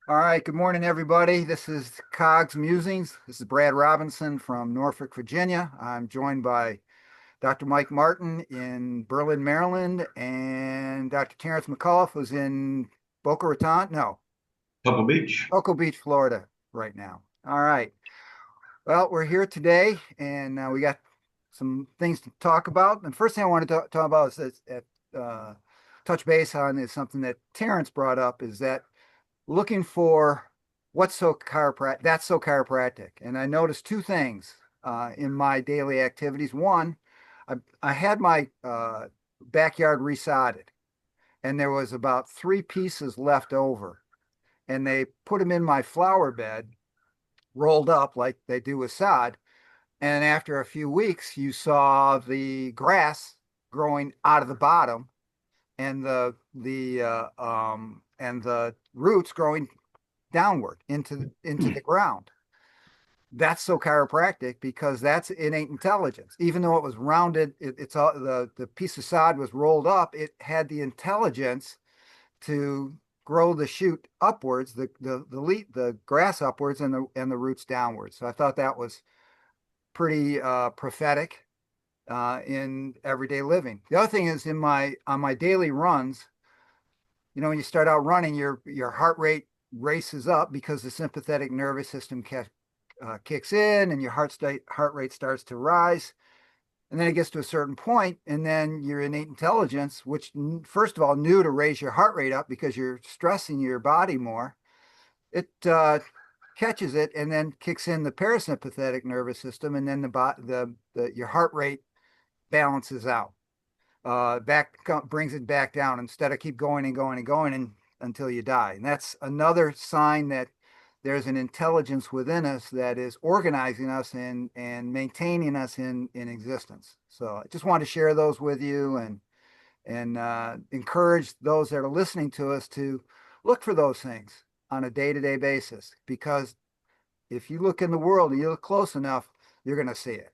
All right, good morning, everybody. This is Cog's Musings. This is Brad Robinson from Norfolk, Virginia. I'm joined by Dr. Mike Martin in Berlin, Maryland, and Dr. Terrence McCullough, who's in Boca Raton, no, Pebble Beach. Cocoa Beach, Florida, right now. All right. Well, we're here today, and we got some things to talk about. And first thing I want to talk about uh, touch base on is something that Terrence brought up, is that looking for what's so chiropractic, that's so chiropractic. And I noticed two things in my daily activities. One, I had my backyard resodded, and there was about three pieces left over. And they put them in my flower bed, rolled up like they do with sod. And after a few weeks, you saw the grass growing out of the bottom and the roots growing downward into the ground. That's so chiropractic because that's innate intelligence. Even though it was rounded, it's all the piece of sod was rolled up. It had the intelligence to grow the shoot upwards, the grass upwards, and the roots downwards. So I thought that was pretty prophetic in everyday living. The other thing is in my on my daily runs, when you start out running, your heart rate races up because the sympathetic nervous system kicks in and your heart rate starts to rise. And then it gets to a certain point, and then your innate intelligence, which first of all knew to raise your heart rate up because you're stressing your body more, it catches it and then kicks in the parasympathetic nervous system, and then your heart rate balances out. Back brings it back down instead of keep going and going and going until you die. And that's another sign that there's an intelligence within us that is organizing us and maintaining us in existence. So I just wanted to share those with you and encourage those that are listening to us to look for those things on a day-to-day basis, because if you look in the world and you look close enough, you're going to see it.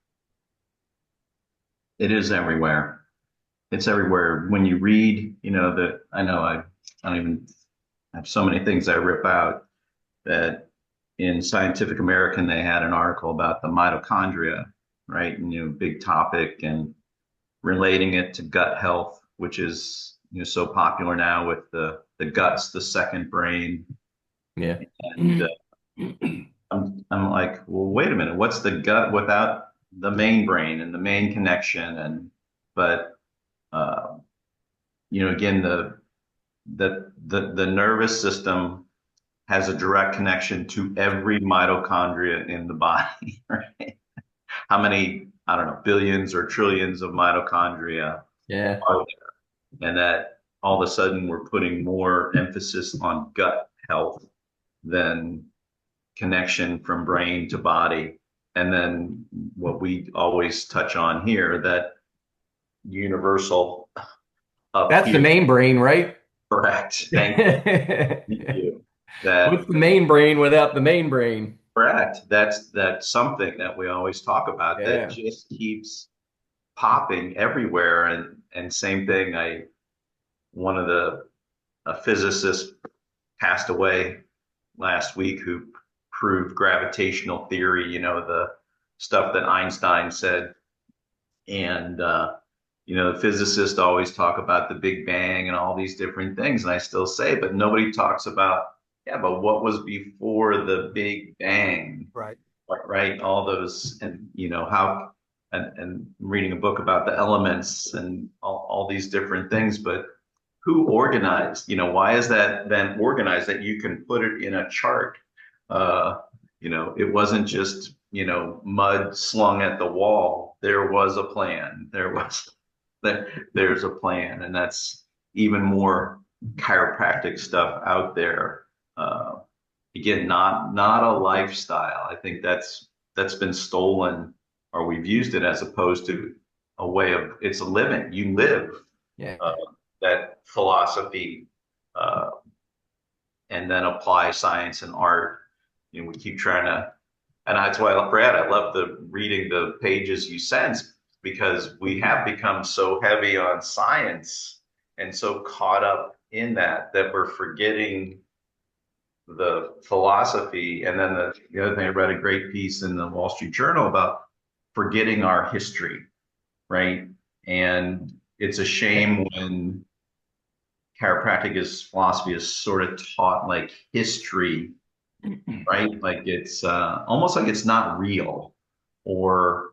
It is everywhere. It's everywhere. When you read, that I know I don't even have so many things I rip out that in Scientific American they had an article about the mitochondria, right? And big topic and relating it to gut health, which is so popular now with the guts, the second brain. Yeah. And I'm like, well, wait a minute, what's the gut without the main brain and the main connection? But uh, again, the nervous system has a direct connection to every mitochondria in the body, right? How many, I don't know, billions or trillions of mitochondria Yeah. are there? And that all of a sudden we're putting more emphasis on gut health than connection from brain to body. And then what we always touch on here, that universal up That's the here, main brain, right? correct. Thank you. What's That the main brain without the main brain? correct. That's something that we always talk about that Yeah. just keeps popping everywhere. And same thing, one of the a physicist passed away last week who proved gravitational theory, the stuff that Einstein said. And, the physicists always talk about the Big Bang and all these different things. And I still say, but nobody talks about, yeah, but what was before the Big Bang, Right. right? All those, and, how, and reading a book about the elements and all these different things. But who organized? Why is that then organized that you can put it in a chart? It wasn't just, mud slung at the wall. There was a plan. There's a plan, and that's even more chiropractic stuff out there. Uh, Again, not a lifestyle. I think that's been stolen, or we've used it as opposed to a way of it's a living. You live Yeah. uh, that philosophy, uh, and then apply science and art. We keep trying to, and that's why, Brad, I love the reading the pages you send, because we have become so heavy on science and so caught up in that we're forgetting the philosophy. And then the other thing, I read a great piece in the Wall Street Journal about forgetting our history, right? And it's a shame when chiropractic is philosophy is sort of taught like history, right? Like it's almost like it's not real, or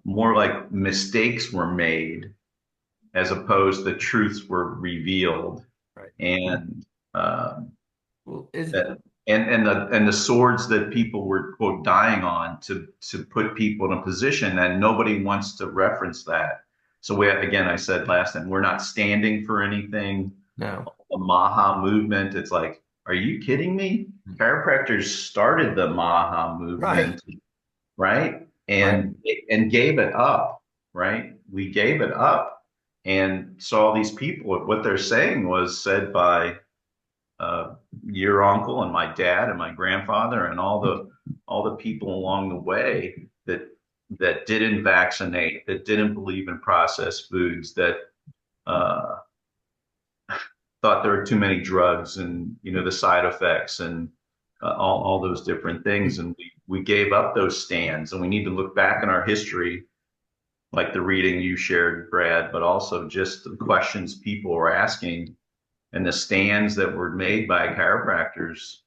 more like mistakes were made as opposed to truths were revealed. Right. And Well, is that and the swords that people were quote dying on to put people in a position, and nobody wants to reference that. So we again, I said last time, we're not standing for anything. no. The Maha movement, it's like, are you kidding me? Chiropractors started the Maha Right. movement, right? Right. And gave it up, right? We gave it up. And so all these people, what they're saying was said by uh, your uncle and my dad and my grandfather and all the people along the way that didn't vaccinate, that didn't believe in processed foods, that uh, thought there were too many drugs and the side effects and all those different things. And we gave up those stands, and we need to look back in our history, like the reading you shared, Brad, but also just the questions people were asking and the stands that were made by chiropractors.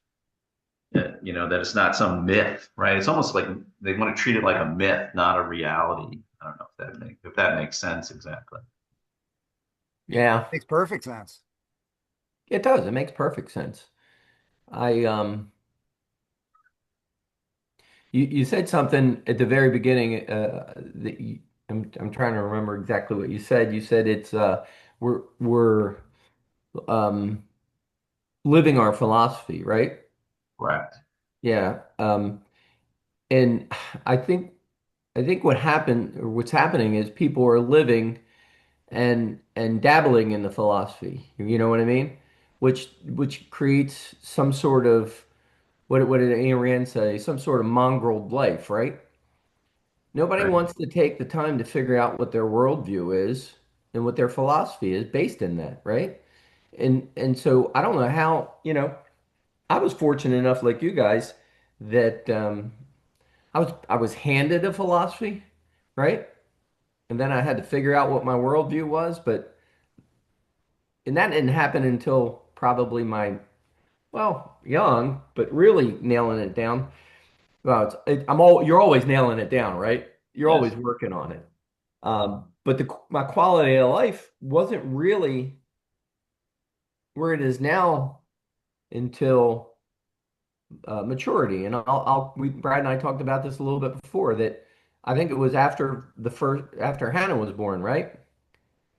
That it's not some myth, right? It's almost like they want to treat it like a myth, not a reality. I don't know if that makes sense exactly. Yeah, Makes perfect sense. it does. It makes perfect sense. I you said something at the very beginning that I'm trying to remember exactly what you said. You said it's we're um living our philosophy, right? Correct. Yeah. And I think I think what happened or what's happening is people are living and dabbling in the philosophy. You know what I mean? Which creates some sort of what did Ayn Rand say? Some sort of mongrel life, right? Nobody Right. wants to take the time to figure out what their worldview is and what their philosophy is based in that, right? And so I don't know how, I was fortunate enough, like you guys, that I was handed a philosophy, right? And then I had to figure out what my worldview was, but and that didn't happen until probably well, young, but really nailing it down. Well, you're always nailing it down, right? You're always Yes. working on it. But my quality of life wasn't really where it is now until maturity. And Brad and I talked about this a little bit before that I think it was after Hannah was born, right?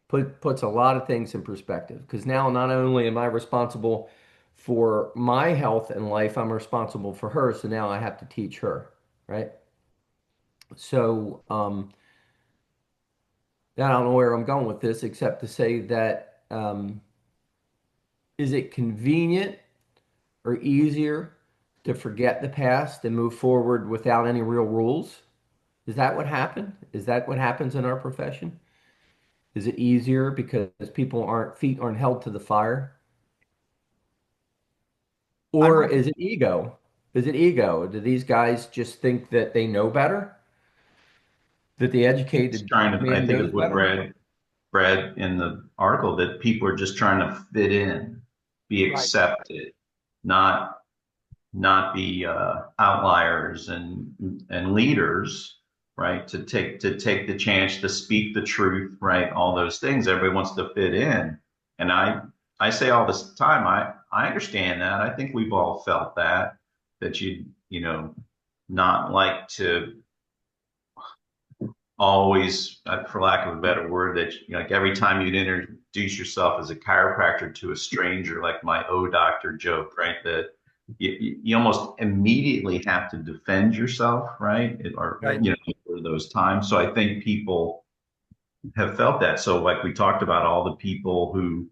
Puts a lot of things in perspective because now not only am I responsible for my health and life, I'm responsible for her. So now I have to teach her, right? So I don't know where I'm going with this except to say that is it convenient or easier to forget the past and move forward without any real rules? Is that what happened? Is that what happens in our profession? Is it easier because feet aren't held to the fire? I Or don't is it ego? Is it ego? Do these guys just think that they know better? That the It's educated trying to, I man think knows of what better? Brad in the article, that people are just trying to fit in, be right. accepted, not be outliers and leaders, right? To take the chance to speak the truth, right? All those things. Everybody wants to fit in, and I say all this time. I understand that. I think we've all felt that you not like to always, for lack of a better word, that like every time you'd introduce yourself as a chiropractor to a stranger, like my "oh doctor" joke, right? That you almost immediately have to defend yourself, right? Or Right. for those times. So I think people have felt that. So like we talked about, all the people who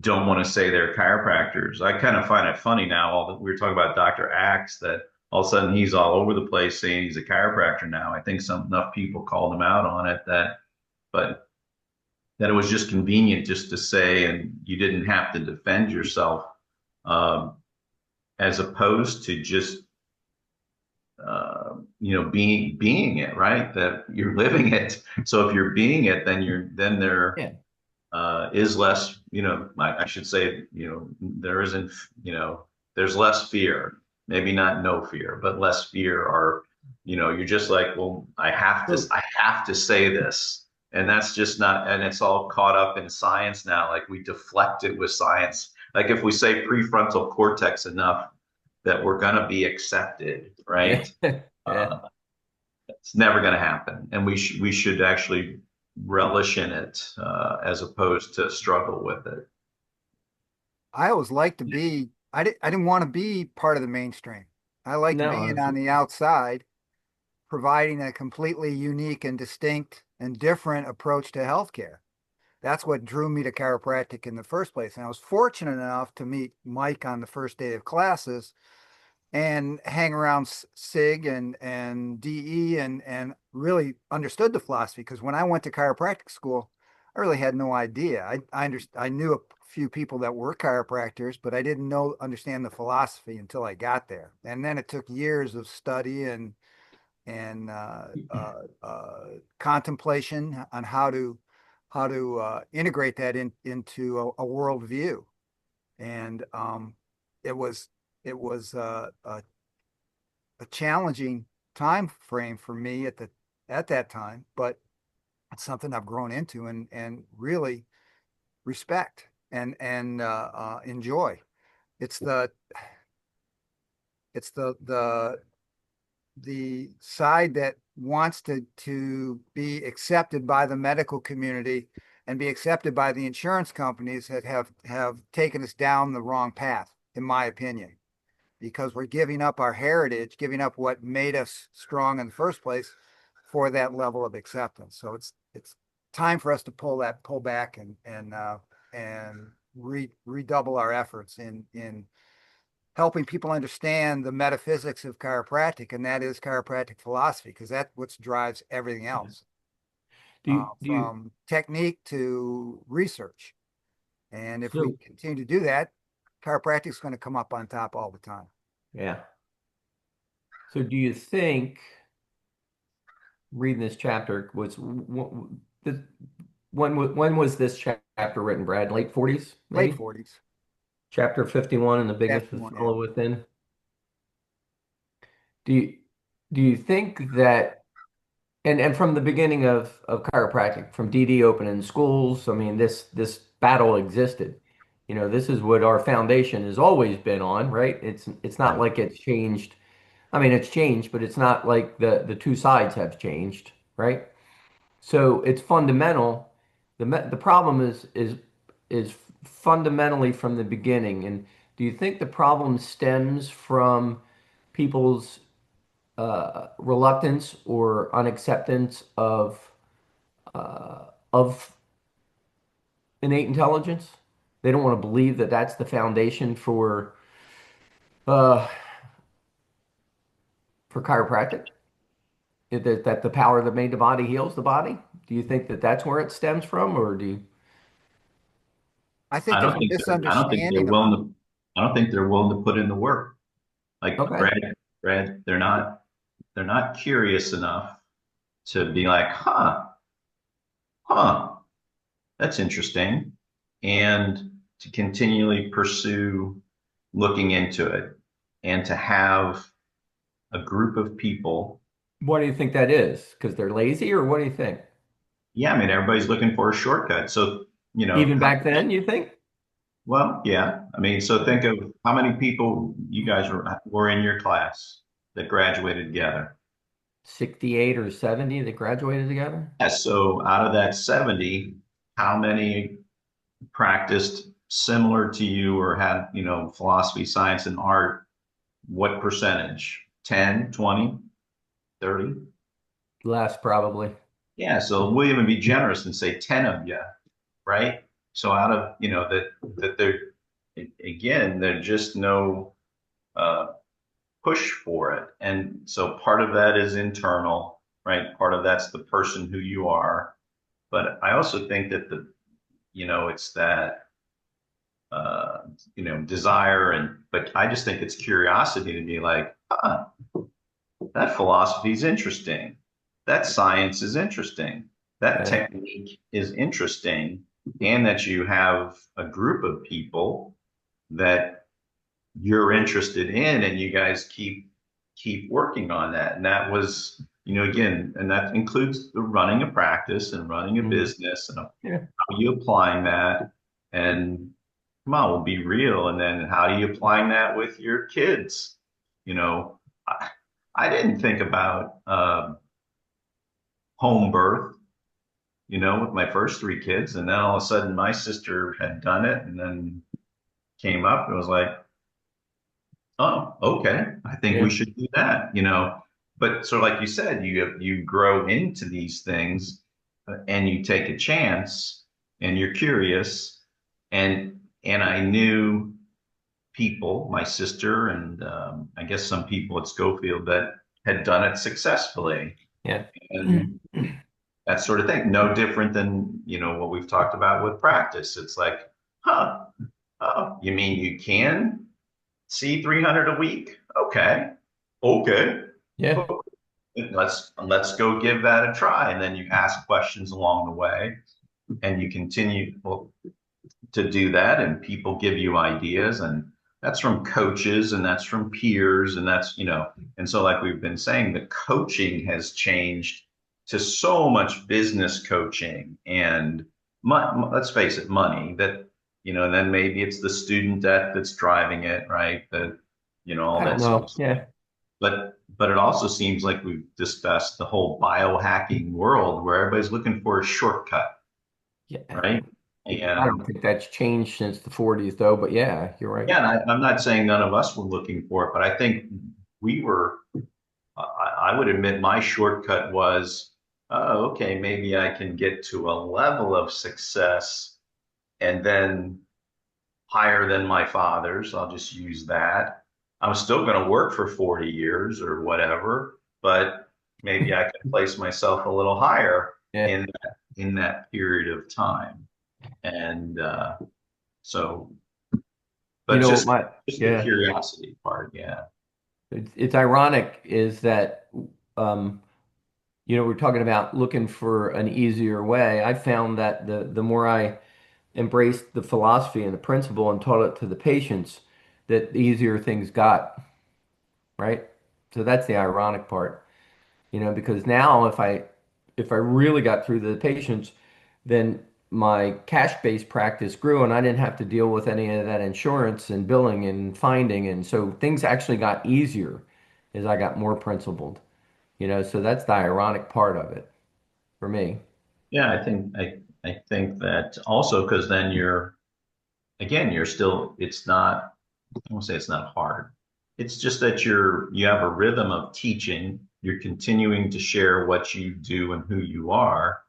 don't want to say they're chiropractors. I kind of find it funny now. All that we were talking about Dr. Axe, that all of a sudden he's all over the place saying he's a chiropractor now. I think enough people called him out on it but that it was just convenient just to say, and you didn't have to defend yourself. Um, as opposed to just being it, right? That you're living it. So if you're being it, then there Yeah. is less, I should say, there isn't, there's less fear, maybe not no fear, but less fear, or, you're just like, well, So I have to say this. And that's just not, and it's all caught up in science now. Like we deflect it with science. Like if we say prefrontal cortex enough, that we're going to be accepted, yeah. right? Yeah. Uh, it's never going to happen, and we should actually relish in it as opposed to struggle with it. I always like to be, I didn't want to be part of the mainstream. I liked being No. on the outside, providing a completely unique and distinct and different approach to healthcare. That's what drew me to chiropractic in the first place. And I was fortunate enough to meet Mike on the first day of classes and hang around SIG and DE and really understood the philosophy. Because when I went to chiropractic school, I really had no idea. I knew a few people that were chiropractors, but I didn't understand the philosophy until I got there. And then it took years of study and contemplation on how to integrate that into a worldview. And it was it was a challenging time frame for me at that time, but it's something I've grown into and really respect and enjoy. It's the it's the side that wants to be accepted by the medical community and be accepted by the insurance companies that have taken us down the wrong path, in my opinion, because we're giving up our heritage, giving up what made us strong in the first place for that level of acceptance. So it's time for us to pull back and redouble our efforts in helping people understand the metaphysics of chiropractic, and that is chiropractic philosophy, because that's what drives everything Yeah. else, Do you, from technique to research. And if we so continue to do that, chiropractic is going to come up on top all the time. yeah. So do you think reading this chapter was the when was this chapter written, Brad? Late 40s, Late maybe? 40s, Chapter 51 and the biggest after is one, yeah. follow within. Do you do you think that and from the beginning of chiropractic, from DD opening schools, I mean this battle existed. This is what our foundation has always been on, right? It's not Right. like it's changed. I mean, it's changed, but it's not like the two sides have changed, right? So it's fundamental. The problem is fundamentally from the beginning. And do you think the problem stems from people's reluctance or unacceptance of innate intelligence? They don't want to believe that that's the foundation uh, for chiropractic. That the power that made the body heals the body. Do you think that that's where it stems from, or do you? I think there's a I don't think they're misunderstanding willing about to, I don't think they're willing to put in the work. Like Okay. Brad, they're not curious enough to be like, huh, that's interesting. And to continually pursue looking into it and to have a group of people. What do you think that is? Because they're lazy, or what do you think? Yeah, I mean, everybody's looking for a shortcut. So, Even back then, you think? well, yeah. I mean, so think of how many people you guys were in your class that graduated together. 68 or 70 that graduated together? Yeah, so out of that 70, how many practiced similar to you or had, philosophy, science, and art? What percentage? 10, 20, 30? Less, probably. Yeah, so we'll even be generous and say 10 of you, right? So out of, that there, again, there's just no uh, push for it. And so part of that is internal, right? Part of that's the person who you are. But I also think that it's that desire, but I just think it's curiosity to be like, that philosophy is interesting. That science is interesting. That Yeah. technique is interesting. And that you have a group of people that you're interested in and you guys keep working on that. And that was, again, and that includes the running a practice and running a Mm. business and Yeah. how you applying that. And come on, we'll be real. And then how are you applying that with your kids? You know, I, I didn't think about home birth, with my first three kids. And then all of a sudden my sister had done it and then came up and was like, oh, okay, I think we Yeah. should do that, But so like you said, you grow into these things and you take a chance and you're curious. And I knew people, my sister, and I guess some people at Schofield that had done it successfully. Yeah. And that sort of thing. No different than, what we've talked about with practice. It's like, huh, oh, you mean you can see 300 a week? Okay. Okay. Yeah. Let's go give that a try. And then you ask questions along the way and you continue to do that and people give you ideas and that's from coaches and that's from peers and and so like we've been saying, the coaching has changed to so much business coaching and let's face it, money that, and then maybe it's the student debt that's driving it, right? That, all I don't that sort know. of stuff. Yeah. But it also seems like we've discussed the whole biohacking world where everybody's looking for a shortcut, Yeah. right? I don't And think that's changed since the 40s though, but yeah, you're right. yeah, and I'm not saying none of us were looking for it, but I think we were. I would admit my shortcut was, oh, okay, maybe I can get to a level of success and then higher than my father's. I'll just use that. I'm still going to work for 40 years or whatever, but maybe I can place myself a little higher Yeah. in that period of time. And so, You but know what just my just the yeah. curiosity part, yeah. It's ironic is that um we're talking about looking for an easier way. I found that the more I embraced the philosophy and the principle and taught it to the patients, that the easier things got, right? So that's the ironic part, because now if I really got through to the patients, then my cash-based practice grew and I didn't have to deal with any of that insurance and billing and finding. And so things actually got easier as I got more principled, so that's the ironic part of it for me. Yeah, I think that also because then you're still it's not I won't say it's not hard. It's just that you have a rhythm of teaching. You're continuing to share what you do and who you are,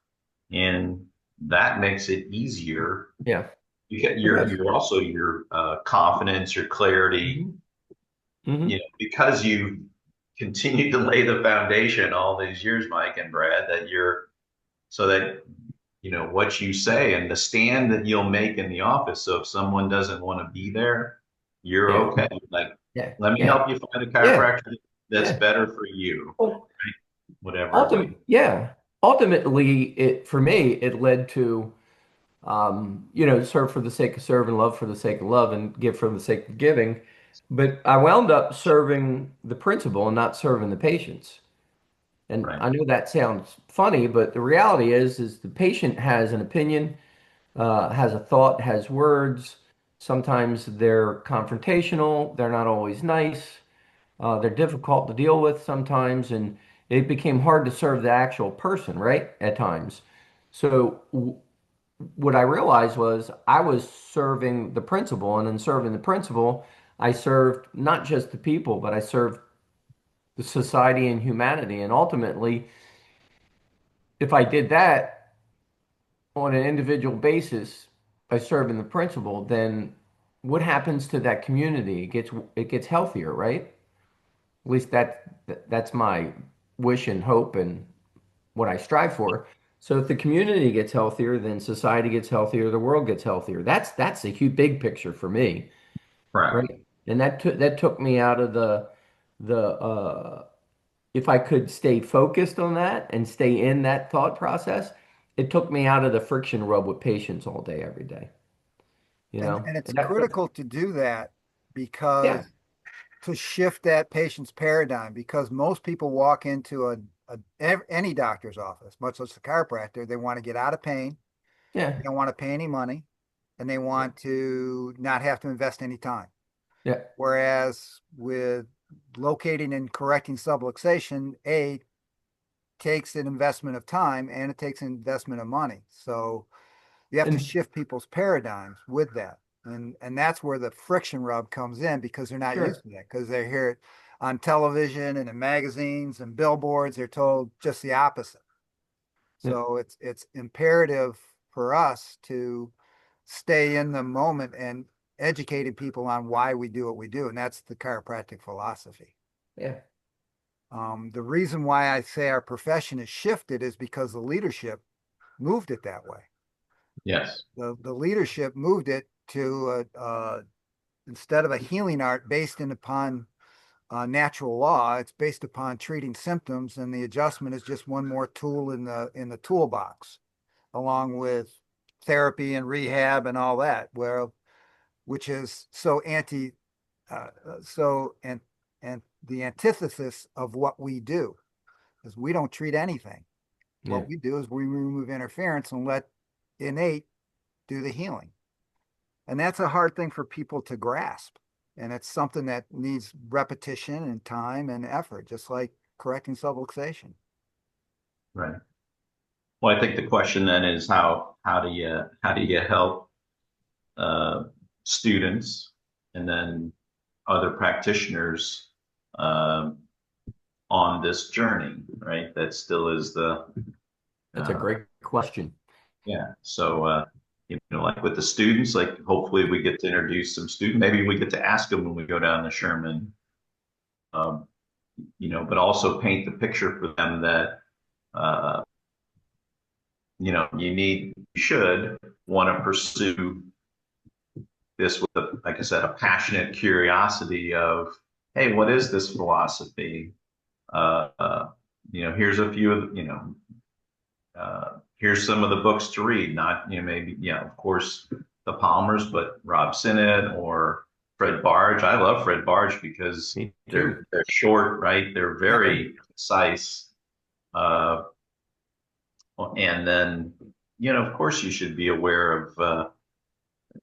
and that makes it easier. Yeah, You get it your does. your also your confidence, your clarity, Hmm. Hmm. because you continue to lay the foundation all these years, Mike and Brad, that you're so that what you say and the stand that you'll make in the office. So if someone doesn't want to be there, you're Yeah, okay. Like, yeah, let me yeah, help you find a yeah, chiropractor that's yeah. better for you, Well, whatever it might be. yeah. Ultimately, for me, it led to serve for the sake of serving, love for the sake of love, and give for the sake of giving. But I wound up serving the principal and not serving the patients. And Right. I know that sounds funny, but the reality is the patient has an opinion, has a thought, has words. Sometimes they're confrontational. They're not always nice. They're difficult to deal with sometimes, and it became hard to serve the actual person, right? At times. So what I realized was I was serving the principal, and in serving the principal, I served not just the people, but I served the society and humanity. And ultimately, if I did that on an individual basis by serving the principal, then what happens to that community? It gets healthier, right? At least that's my wish and hope and what I strive for. So if the community gets healthier, then society gets healthier, the world gets healthier. That's the huge big picture for me, Correct. right? And that took me out of the if I could stay focused on that and stay in that thought process, it took me out of the friction rub with patients all day, every day, you know? And it's And that, critical to do that yeah, because to shift that patient's paradigm, because most people walk into any doctor's office, much less a chiropractor, they want to get out of pain, they yeah, don't want to pay any money, and they want to not have to invest any time. yeah, Whereas with locating and correcting subluxation, takes an investment of time and it takes an investment of money. So you have to and shift people's paradigms with that. And that's where the friction rub comes in because they're not used sure, to that because they hear it on television and in magazines and billboards. They're told just the opposite. yeah, So it's imperative for us to stay in the moment and educating people on why we do what we do. And that's the chiropractic philosophy. yeah, The reason why I say our profession is shifted is because the leadership moved it that way. Yes. The leadership moved it to instead of a healing art based upon natural law, it's based upon treating symptoms, and the adjustment is just one more tool in the toolbox, along with therapy and rehab and all that. Which is so anti, so and the antithesis of what we do is we don't treat anything. yeah, What we do is we remove interference and let innate do the healing. And that's a hard thing for people to grasp. And it's something that needs repetition and time and effort, just like correcting subluxation. Right. Well, I think the question then is how do you help uh, students and then other practitioners um, on this journey, right? That still is the that's a uh, great question. yeah. So like with the students, like hopefully we get to introduce some students. Maybe we get to ask them when we go down to Sherman, um, but also paint the picture for them that uh, you should want to pursue this with, like I said, a passionate curiosity of, hey, what is this philosophy? Uh, uh, here's a few of, here's some of the books to read, not, maybe, of course, the Palmers, but Rob Sinnott or Fred Barge. I love Fred Barge because Me they're too. they're short, right? They're Yep. very concise. Uh, and then, of course, you should be aware of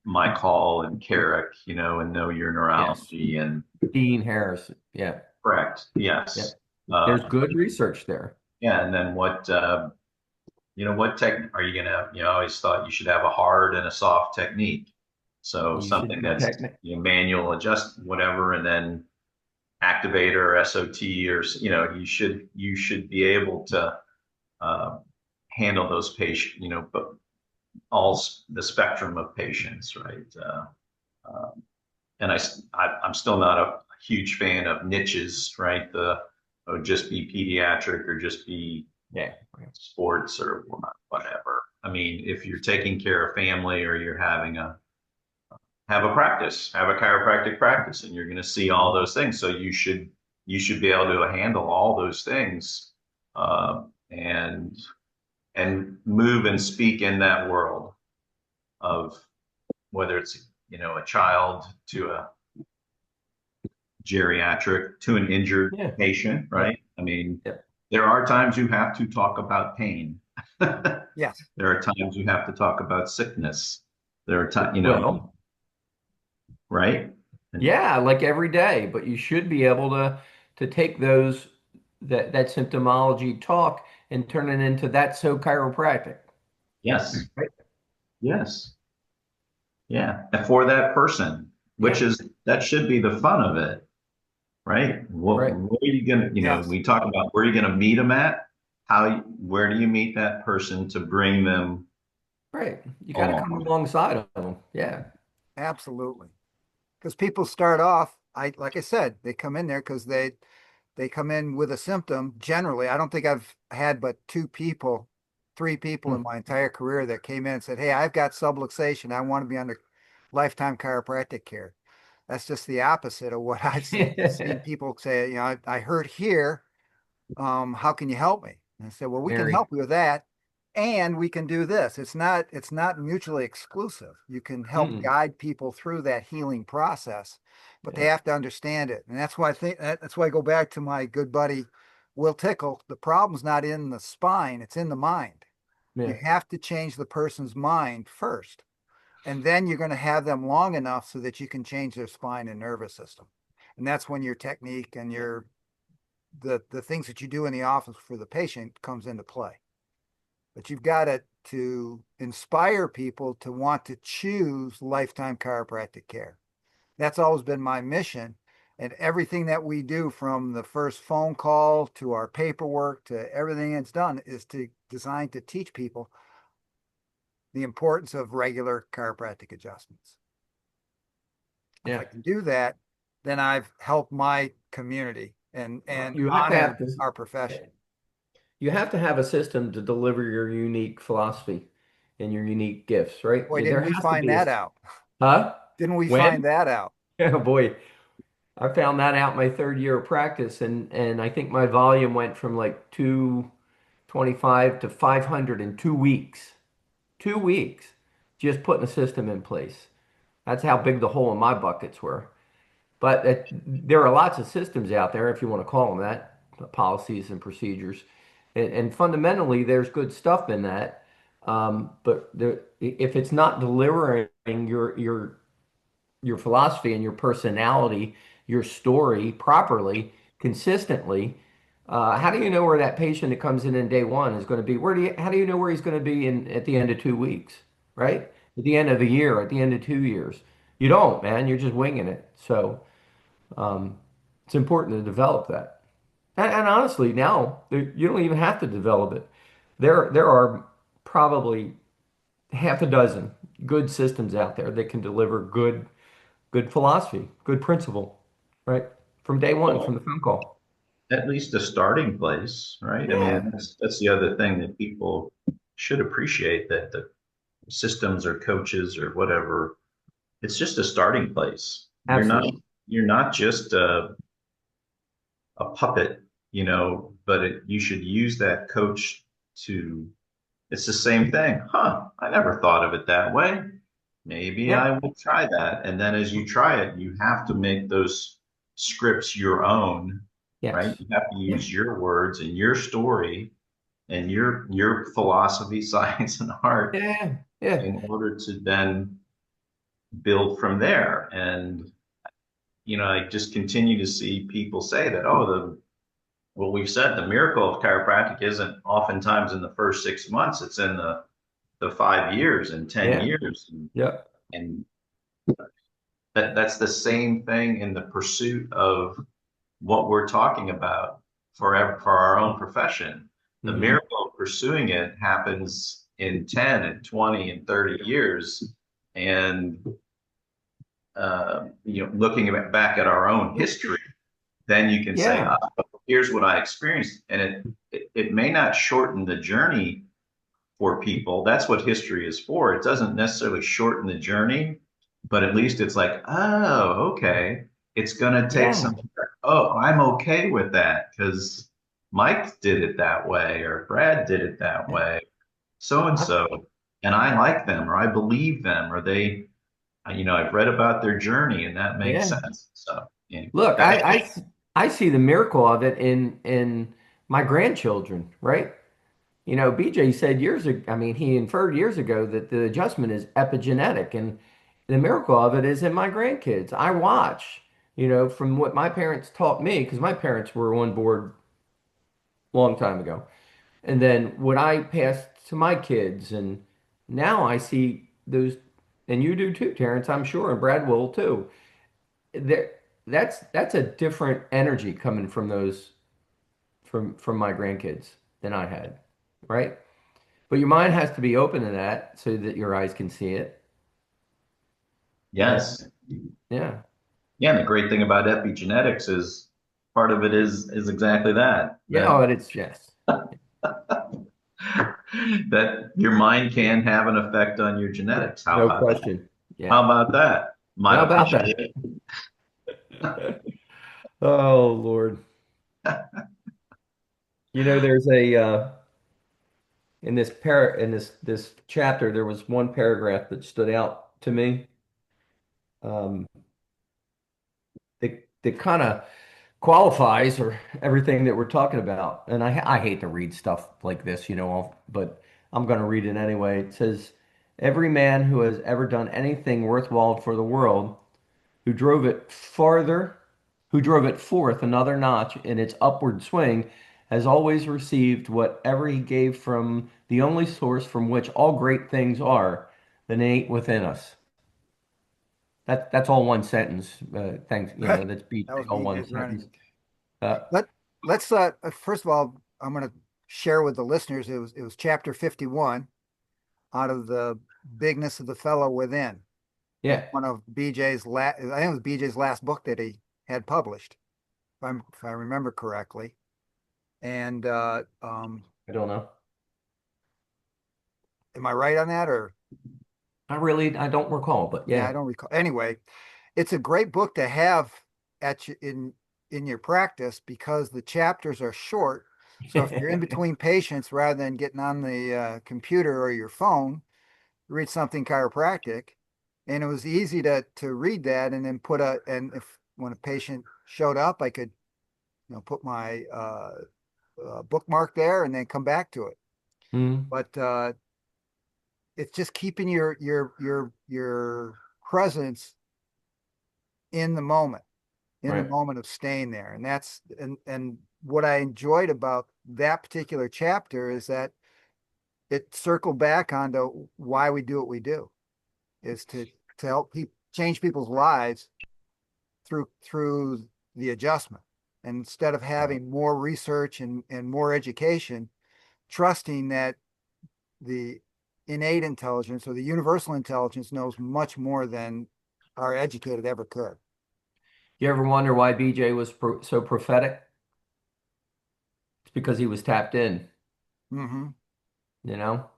Mike Hall and Carrick, and know your Yes. neurology and Dean Harrison. Yeah. correct. Yes. Yep. Uh, There's good research there. yeah. And then what tech are you gonna, I always thought you should have a hard and a soft technique. So You should something be that's, technical. manual adjust, whatever, and then activator or SOT or, you should be able to uh, handle those patients, but the spectrum of patients, right? Um, and I'm still not a huge fan of niches, right? Just be pediatric or just be Yeah. sports or whatever. I mean, if you're taking care of family or you're have a practice, have a chiropractic practice, and you're going to see all those things. So you should be able to handle all those things, and move and speak in that world of whether it's a child to a geriatric to an injured Yeah. patient, Yep. right? I mean, Yep. there are times you have to talk about pain. Yes, There are times you have to talk about sickness. There are times, Well, right? And yeah, like every day, but you should be able to take that symptomology talk and turn it into that's so chiropractic. yes, Right? yes, yeah. And for that person, which Yeah, is that should be the fun of it, right? right, Where are you gonna, yes, we talk about where are you gonna meet them at? Where do you meet that person to bring them right. You got to come along? alongside of them. Yeah, absolutely. Because people start off, like I said, they come in there because they come in with a symptom. Generally, I don't think I've had but two people three people in Hmm. my entire career that came in and said, "Hey, I've got subluxation. I want to be under lifetime chiropractic care." That's just the opposite of what I've seen people say. I hurt here. How can you help me? And I said, well, we can Mary. help you with that, and we can do this. It's not mutually exclusive. You can help Mm-mm. guide people through that healing process, but they Yeah. have to understand it. And that's why that's why I go back to my good buddy Will Tickle. The problem's not in the spine, it's in the mind. You Yeah. have to change the person's mind first, and then you're going to have them long enough so that you can change their spine and nervous system. And that's when your technique and the things that you do in the office for the patient comes into play. But you've got to inspire people to want to choose lifetime chiropractic care. That's always been my mission. And everything that we do, from the first phone call to our paperwork to everything that's done, is designed to teach people the importance of regular chiropractic adjustments. If Yeah. I can do that, then I've helped my community and You have to have honored this. our profession. You have to have a system to deliver your unique philosophy and your unique gifts, right? Boy, There didn't we has to find be a, that out? huh? Didn't we find When? that out? Oh boy, I found that out my third year of practice, and I think my volume went from like 225 to 500 in 2 weeks. 2 weeks, just putting a system in place. That's how big the hole in my buckets were. But there are lots of systems out there, if you want to call them that, policies and procedures. And fundamentally, there's good stuff in that. But if it's not delivering your philosophy and your personality, your story properly, consistently, how do you know where that patient that comes in day one is going to be? How do you know where he's going to be at the end of 2 weeks, right? At the end of a year, at the end of 2 years? You don't, man. You're just winging it. So. Um, it's important to develop that. And honestly, now you don't even have to develop it. There are probably half a dozen good systems out there that can deliver good philosophy, good principle, right? From day one, from Well, the phone call. at least a starting place, right? I Yeah, mean, that's the other thing that people should appreciate, that the systems or coaches or whatever, it's just a starting place. absolutely. You're not just a puppet, but you should use that coach to, it's the same thing. Huh, I never thought of it that way. Maybe Yeah. I will try that. And then as you try it, you have to make those scripts your own, right? Yes. You have to Yeah. use your words and your story and your philosophy, science, and art Yeah. Yeah. in order to then build from there. And I just continue to see people say that, oh, what we've said, the miracle of chiropractic isn't oftentimes in the first 6 months, it's in the 5 years and 10 Yeah. years. Yep. And that's the same thing in the pursuit of what we're talking about for our own profession. The Hmm. miracle of pursuing it happens in 10 and 20 and 30 years. And, looking back at our own history, then you can say, Yeah. here's what I experienced. And it may not shorten the journey for people. That's what history is for. It doesn't necessarily shorten the journey, but at least it's like, oh, okay. It's going to take Yeah. some, oh, I'm okay with that because Mike did it that way, or Brad did it that Yeah. way, so and I- so. And I like them, or I believe them, or I've read about their journey and that makes yeah. sense. So, yeah, Look, that, I see the miracle of it in my grandchildren, right? BJ said years ago, I mean, he inferred years ago that the adjustment is epigenetic, and the miracle of it is in my grandkids. I watch, from what my parents taught me, because my parents were on board a long time ago. And then what I passed to my kids, and now I see those, and you do too, Terrence, I'm sure, and Brad will too. There, that's a different energy coming from those from my grandkids than I had, right? But your mind has to be open to that so that your eyes can see it. And yes. yeah. Yeah, and the great thing about epigenetics is part of it is exactly that. Yeah, oh, and it's yes. that your mind can have an effect on your genetics. How No about that? question. How Yeah. about that? How Might about appreciate that? Oh, Lord. There's a in this chapter, there was one paragraph that stood out to me. Um, that kind of qualifies or everything that we're talking about. And I hate to read stuff like this, but I'm going to read it anyway. It says, "Every man who has ever done anything worthwhile for the world, who drove it farther, who drove it forth another notch in its upward swing, has always received whatever he gave from the only source from which all great things are, the innate within us." That's all one sentence. Thanks, Right. that's That BJ, was all one BJ's sentence. running. Uh, Let let's first of all, I'm going to share with the listeners. It was chapter 51 out of the bigness of the fellow within. It was yeah, one of BJ's last. I think it was BJ's last book that he had published, if I remember correctly. And I don't know. am I right on that? Or I don't recall, but yeah, I yeah. don't recall. Anyway, it's a great book to have in your practice because the chapters are short. So if you're in between patients, rather than getting on the computer or your phone, read something chiropractic. And it was easy to read that and then and if when a patient showed up, I could put my bookmark there and then come back to it. Mm, But it's just keeping your presence in the moment, in the right. moment of staying there. And what I enjoyed about that particular chapter is that it circled back onto why we do what we do, is to help people change people's lives through the adjustment. And instead of having more research and more education, trusting that the innate intelligence or the universal intelligence knows much more than our educated ever could. You ever wonder why BJ was so prophetic? It's because he was tapped in, Mm-hmm. you know?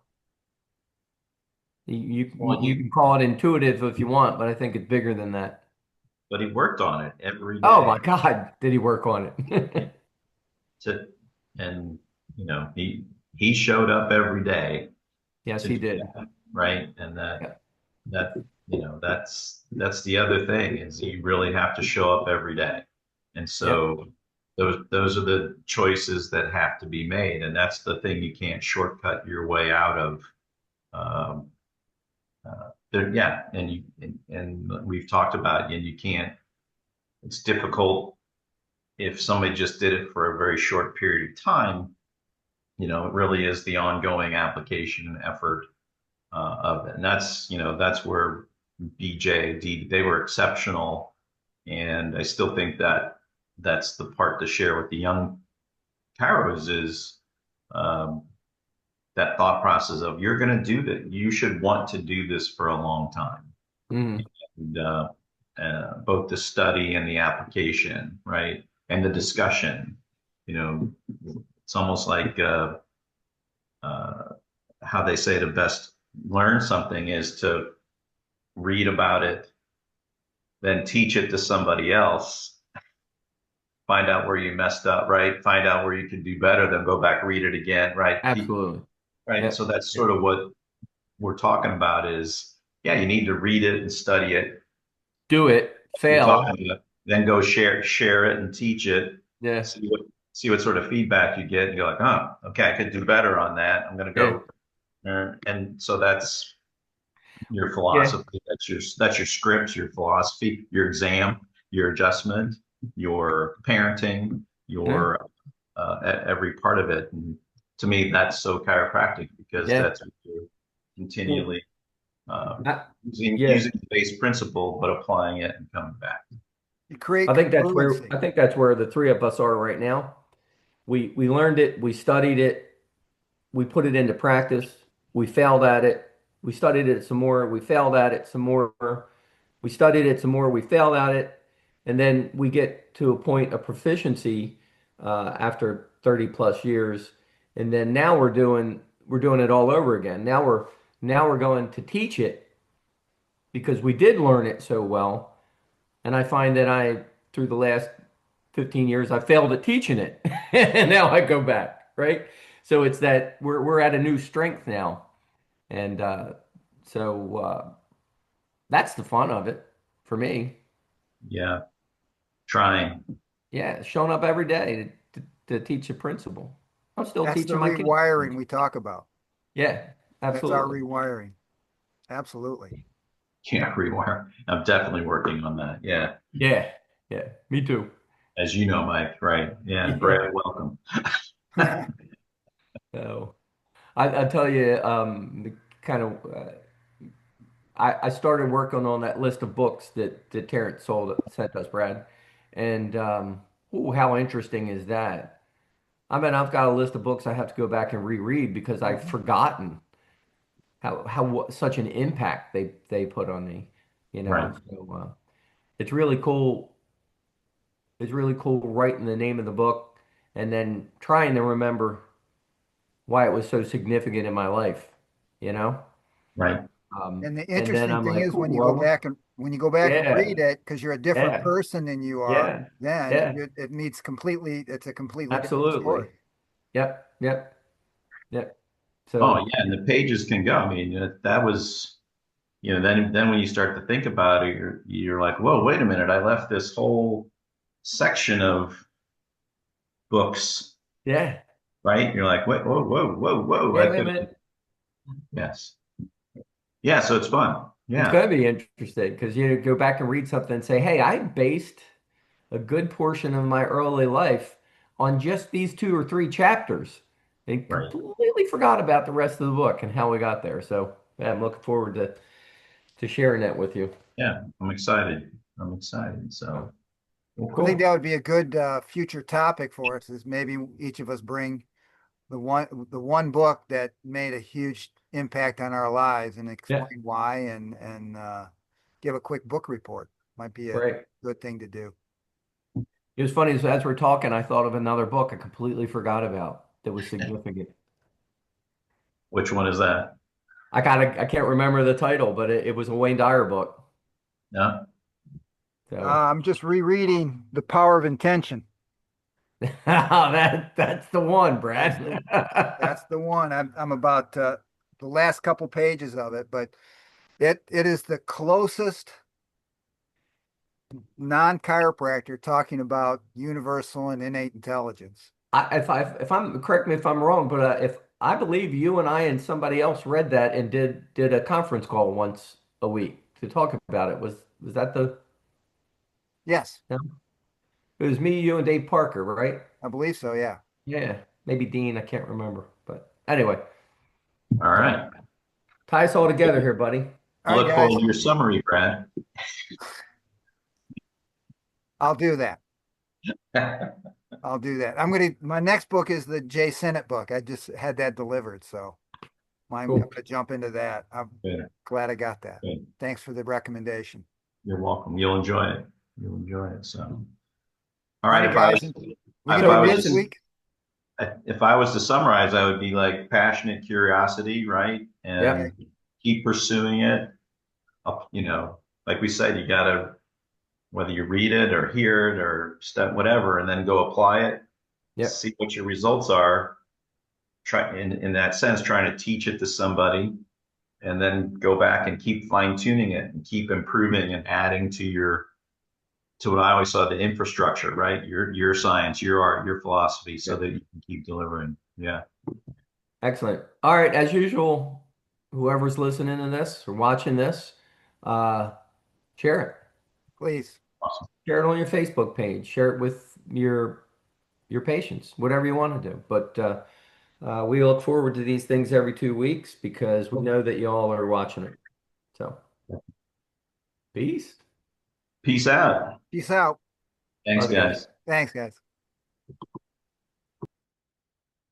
You Well, you can call it intuitive if you want, but I think it's bigger than that. but he worked on it every Oh day my God, did he work on it? to, and he showed up every day Yes, to he do did. that, right? And Yeah. that that's the other thing is you really have to show up every day, and Yep. so those are the choices that have to be made, and that's the thing you can't shortcut your way out of. Um, yeah, and we've talked about, and you can't. It's difficult if somebody just did it for a very short period of time. It really is the ongoing application and effort of it. And that's where BJD, they were exceptional. And I still think that that's the part to share with the young Caros is um, that thought process of you're going to do that. You should want to do this for a long time. Mm, And, both the study and the application, right? And the discussion, it's almost like uh, how they say to best learn something is to read about it, then teach it to somebody else, find out where you messed up, right? Find out where you can do better, then go back, read it again, right? absolutely. Right. Yeah. So that's Yeah. sort of what we're talking about is, yeah, you need to read it and study it. Do it, You're fail. talking about, then go share it and teach it. Yeah. See what sort of feedback you get, and you're like, oh, okay, I could do better on that. I'm going to Yeah. go, and so that's your Yeah. philosophy. That's your script, your philosophy, your exam, your adjustment, your parenting, Yeah. your every part of it. And to me, that's so chiropractic because Yeah. that's what you're Well, continually um, I, using yeah. the base principle, but applying it and coming back. You create I congruency. think that's where the three of us are right now. We learned it, we studied it, we put it into practice, we failed at it, we studied it some more, we failed at it some more, we studied it some more, we failed at it, and then we get to a point of proficiency after 30 plus years. And then now we're doing we're doing it all over again. Now we're going to teach it because we did learn it so well. And I find that through the last 15 years, I failed at teaching it. And now I go back, right? So it's that we're at a new strength now. And so that's the fun of it for me. Yeah, trying. Yeah, showing up every day to teach a principle. I'm still That's the teaching my kids. rewiring we talk about. Yeah, That's our absolutely. rewiring. Absolutely. Can't rewire. I'm definitely working on that. Yeah. Yeah, yeah, me too. As you know, Mike, right? Yeah, and Yeah. Brad, welcome. So I tell you, the kind of I started working on that list of books that Terrence sent us, Brad, and ooh, how interesting is that? I mean, I've got a list of books I have to go back and reread because I've forgotten how such an impact they put on me, you Right, know. So it's really cool. It's really cool writing the name of the book and then trying to remember why it was so significant in my life, you know. right, And the And then interesting I'm thing like, is ooh, well, when you go back and yeah, read it, because you're a different yeah, person than you are, yeah, then yeah, it needs completely, it's a completely different absolutely. story. Yep, yep, yep. oh So yeah, and the pages can go. I mean, that was, then when you start to think about it, you're like, whoa, wait a minute, I left this whole section of books, yeah, right? You're like, wait, whoa, whoa, whoa, whoa, yeah, I wait a could have, minute. yes, yeah. So it's fun. It's Yeah, going to be interesting because you go back and read something and say, hey, I based a good portion of my early life on just these two or three chapters and right. completely forgot about the rest of the book and how we got there. So yeah, I'm looking forward to sharing that with you. Yeah, I'm excited. I'm excited. So, So, well, I think cool. that would be a good future topic for us is maybe each of us bring the one book that made a huge impact on our lives and yeah, explain why and give a quick book report. Might be a great. good thing to do. It was funny as we're talking, I thought of another book I completely forgot about that was significant. Which one is that? I can't remember the title, but it was a Wayne Dyer book. No. So I'm just rereading The Power of Intention. that's the one, That's Brad. that's the one. I'm about the last couple pages of it, but it is the closest non-chiropractor talking about universal and innate intelligence. If I'm correct me if I'm wrong, but if I believe you and I and somebody else read that and did a conference call once a week to talk about it. Was that the? Yes, No? It was me, you, and Dave Parker, right? I believe so. Yeah. Yeah, maybe Dean. I can't remember, but anyway, All so right. tie us all together here, buddy. I All right, look forward guys. to your summary, Brad. I'll do that. I'll do that. My next book is the Jay Sennett book. I just had that delivered, so I'm Cool. going to jump into that. I'm Good, glad I got that. good. Thanks for the recommendation. You're welcome. You'll enjoy it. You'll enjoy it. So, all All right. right, guys. We can If do So I it was next listen, week. if I was to summarize, I would be like passionate curiosity, right? yep, Okay. And keep pursuing it. You know, like we said, you gotta, whether you read it or hear it or step whatever, and then go apply it, yep, see what your results are. Try in that sense, trying to teach it to somebody, and then go back and keep fine tuning it and keep improving and adding to what I always saw the infrastructure, right? Your science, your art, your philosophy, so yep. that you can keep delivering. Yeah. Excellent. All right, as usual, whoever's listening to this or watching this, uh, share it. Please. Awesome. Share it on your Facebook page. Share it with your patients, whatever you want to do. But we look forward to these things every 2 weeks because we know that y'all are watching it. So, peace. Peace out. Peace out. Thanks, Love you guys. guys. Thanks, guys.